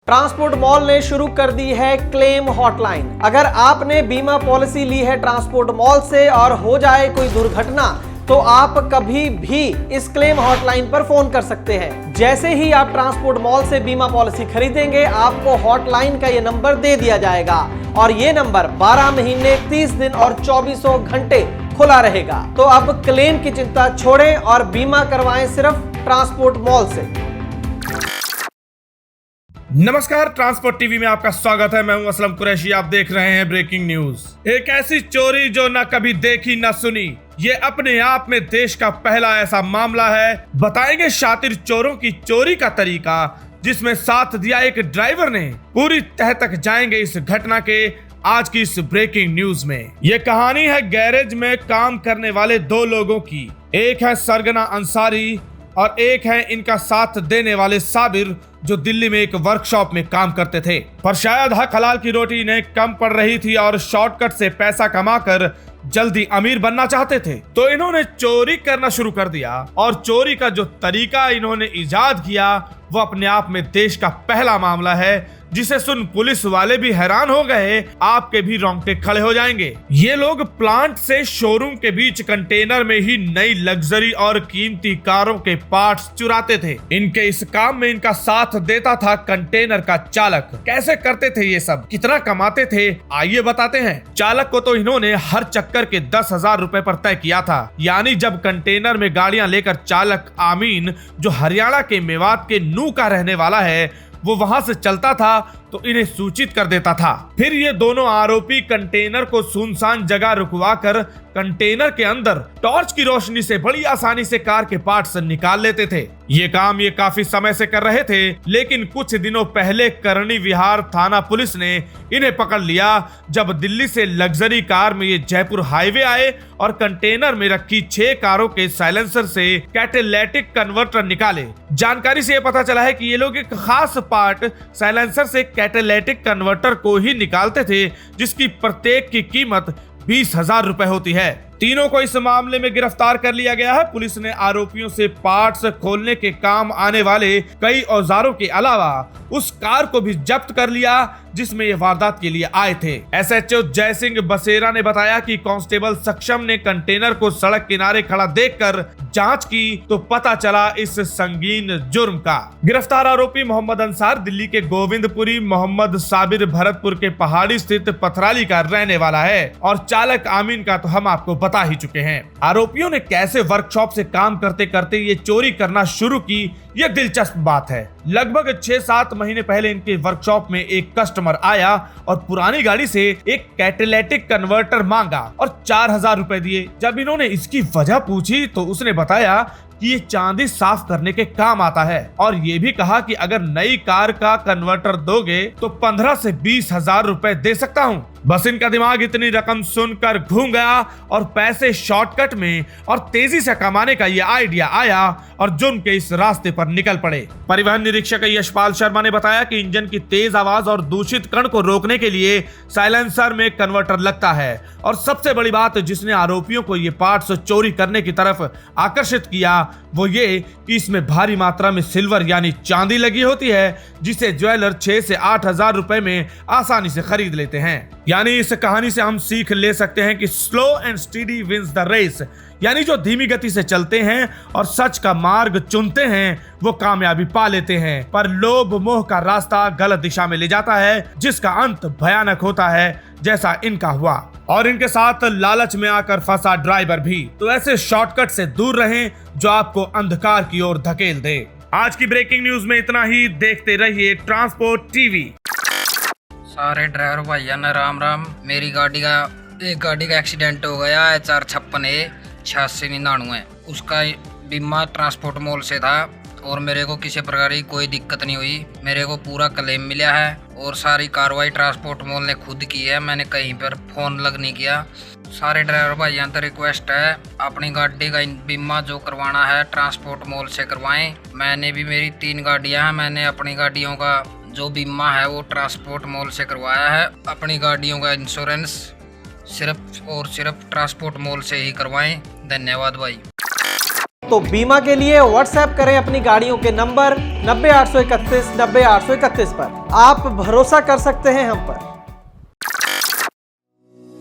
Transport mall ने शुरू कर दी है क्लेम हॉटलाइन। अगर आपने बीमा पॉलिसी ली है ट्रांसपोर्ट मॉल से और हो जाए कोई दुर्घटना तो आप कभी भी इस क्लेम हॉटलाइन पर फोन कर सकते हैं। जैसे ही आप ट्रांसपोर्ट मॉल से बीमा पॉलिसी खरीदेंगे आपको हॉटलाइन का ये नंबर दे दिया जाएगा और ये नंबर 12 महीने 30 दिन और 24 घंटे खुला रहेगा। तो अब क्लेम की चिंता छोड़ें और बीमा करवाएं सिर्फ ट्रांसपोर्ट मॉल से। नमस्कार, ट्रांसपोर्ट टीवी में आपका स्वागत है। मैं हूं असलम कुरैशी। आप देख रहे हैं ब्रेकिंग न्यूज। एक ऐसी चोरी जो न कभी देखी न सुनी, ये अपने आप में देश का पहला ऐसा मामला है। बताएंगे शातिर चोरों की चोरी का तरीका, जिसमें साथ दिया एक ड्राइवर ने। पूरी तह तक जाएंगे इस घटना के आज की इस ब्रेकिंग न्यूज में। ये कहानी है गैरेज में काम करने वाले दो लोगों की। एक है सरगना अंसारी और एक है इनका साथ देने वाले साबिर, जो दिल्ली में एक वर्कशॉप में काम करते थे। पर शायद हक हलाल की रोटी इन्हें कम पड़ रही थी और शॉर्टकट से पैसा कमाकर जल्दी अमीर बनना चाहते थे। तो इन्होंने चोरी करना शुरू कर दिया और चोरी का जो तरीका इन्होंने इजाद किया वो अपने आप में देश का पहला मामला है, जिसे सुन पुलिस वाले भी हैरान हो गए। आपके भी रोंगटे खड़े हो जाएंगे। ये लोग प्लांट से शोरूम के बीच कंटेनर में ही नई लग्जरी और कीमती कारों के पार्ट्स चुराते थे। इनके इस काम में इनका साथ देता था कंटेनर का चालक। कैसे करते थे ये सब, कितना कमाते थे, आइए बताते हैं। चालक को तो इन्होंने हर चक्कर के 10,000 रुपए पर तय किया था। यानी जब कंटेनर में गाड़ियां लेकर चालक आमीन, जो हरियाणा के मेवात के नू का रहने वाला है, वो वहां से चलता था तो इन्हें सूचित कर देता था। फिर ये दोनों आरोपी कंटेनर को सुनसान जगह रुकवाकर कंटेनर के अंदर टॉर्च की रोशनी से बड़ी आसानी से कार के पार्ट्स निकाल लेते थे। ये काम ये काफी समय से कर रहे थे, लेकिन कुछ दिनों पहले करणी विहार थाना पुलिस ने इन्हें पकड़ लिया, जब दिल्ली से लग्जरी कार में ये जयपुर हाईवे आए और कंटेनर में रखी 6 कारों के साइलेंसर से कैटेलाइटिक कन्वर्टर निकाले। जानकारी से ये पता चला है कि ये लोग एक खास पार्ट साइलेंसर से कैटेलाइटिक कन्वर्टर को ही निकालते थे, जिसकी प्रत्येक की कीमत 20,000 रुपए होती है। तीनों को इस मामले में गिरफ्तार कर लिया गया है। पुलिस ने आरोपियों से पार्ट्स खोलने के काम आने वाले कई औजारों के अलावा उस कार को भी जब्त कर लिया जिसमें ये वारदात के लिए आए थे। एसएचओ जय सिंह बसेरा ने बताया कि कांस्टेबल सक्षम ने कंटेनर को सड़क किनारे खड़ा देखकर जांच की तो पता चला इस संगीन जुर्म का। गिरफ्तार आरोपी मोहम्मद अंसार दिल्ली के गोविंदपुरी, मोहम्मद साबिर भरतपुर के पहाड़ी स्थित पथराली का रहने वाला है और चालक आमीन का तो हम आपको बता ही चुके हैं। आरोपियों ने कैसे वर्कशॉप से काम करते करते ये चोरी करना शुरू की, ये दिलचस्प बात है। लगभग 6-7 महीने पहले इनके वर्कशॉप में एक कस्टमर आया और पुरानी गाड़ी से एक कैटेलाइटिक कन्वर्टर मांगा और 4,000 रुपए दिए। जब इन्होंने इसकी वजह पूछी तो उसने बताया कि ये चांदी साफ करने के काम आता है और ये भी कहा कि अगर नई कार का कन्वर्टर दोगे तो 15 से 20,000 रुपए दे सकता हूँ। बस इनका दिमाग इतनी रकम सुनकर घूम गया और पैसे शॉर्टकट में और तेजी से कमाने का ये आइडिया आया और जुर्म के इस रास्ते पर निकल पड़े। परिवहन निरीक्षक यशपाल शर्मा ने बताया कि इंजन की तेज आवाज और दूषित कण को रोकने के लिए साइलेंसर में कन्वर्टर लगता है और सबसे बड़ी बात जिसने आरोपियों को ये पार्ट्स चोरी करने की तरफ आकर्षित किया वो ये कि इसमें भारी मात्रा में सिल्वर यानी चांदी लगी होती है, जिसे ज्वेलर 6 से 8,000 रुपए में आसानी से खरीद लेते हैं। यानी इस कहानी से हम सीख ले सकते हैं कि slow and steady wins the race, यानी जो धीमी गति से चलते हैं और सच का मार्ग चुनते हैं वो कामयाबी पा लेते हैं। पर लोभ मोह का रास्ता गलत दिशा में ले जाता है, जिसका अंत भयानक होता है, जैसा इनका हुआ। और इनके साथ लालच में आकर फंसा ड्राइवर भी। तो ऐसे शॉर्टकट से दूर रहें जो आपको अंधकार की ओर धकेल दे। आज की ब्रेकिंग न्यूज में इतना ही। देखते रहिए ट्रांसपोर्ट टीवी। सारे ड्राइवर भैया न राम राम। मेरी एक गाड़ी का एक्सीडेंट हो गया है, 456A8699 है। उसका बीमा ट्रांसपोर्ट मॉल से था और मेरे को किसी प्रकार की कोई दिक्कत नहीं हुई। मेरे को पूरा क्लेम मिला है और सारी कार्रवाई ट्रांसपोर्ट मॉल ने खुद की है। मैंने कहीं पर फोन लग नहीं किया। सारे ड्राइवर भाइयों तो रिक्वेस्ट है, अपनी गाड़ी का बीमा जो करवाना है ट्रांसपोर्ट मॉल से करवाएं। मैंने भी, मेरी 3 गाड़ियां हैं, मैंने अपनी गाड़ियों का जो बीमा है वो ट्रांसपोर्ट मॉल से करवाया है। अपनी गाड़ियों का इंश्योरेंस सिर्फ और सिर्फ ट्रांसपोर्ट मॉल से ही करवाएं। धन्यवाद भाई। तो बीमा के लिए व्हाट्सएप करें अपनी गाड़ियों के नंबर 90-831 90-831 पर। आप भरोसा कर सकते हैं हम पर।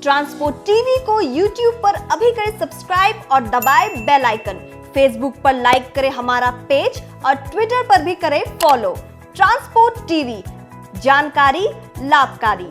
ट्रांसपोर्ट टीवी को यूट्यूब पर अभी करें सब्सक्राइब और दबाएं बेल आइकन। फेसबुक पर लाइक करें हमारा पेज और ट्विटर पर भी करें फॉलो। ट्रांसपोर्ट टीवी, जानकारी लाभकारी।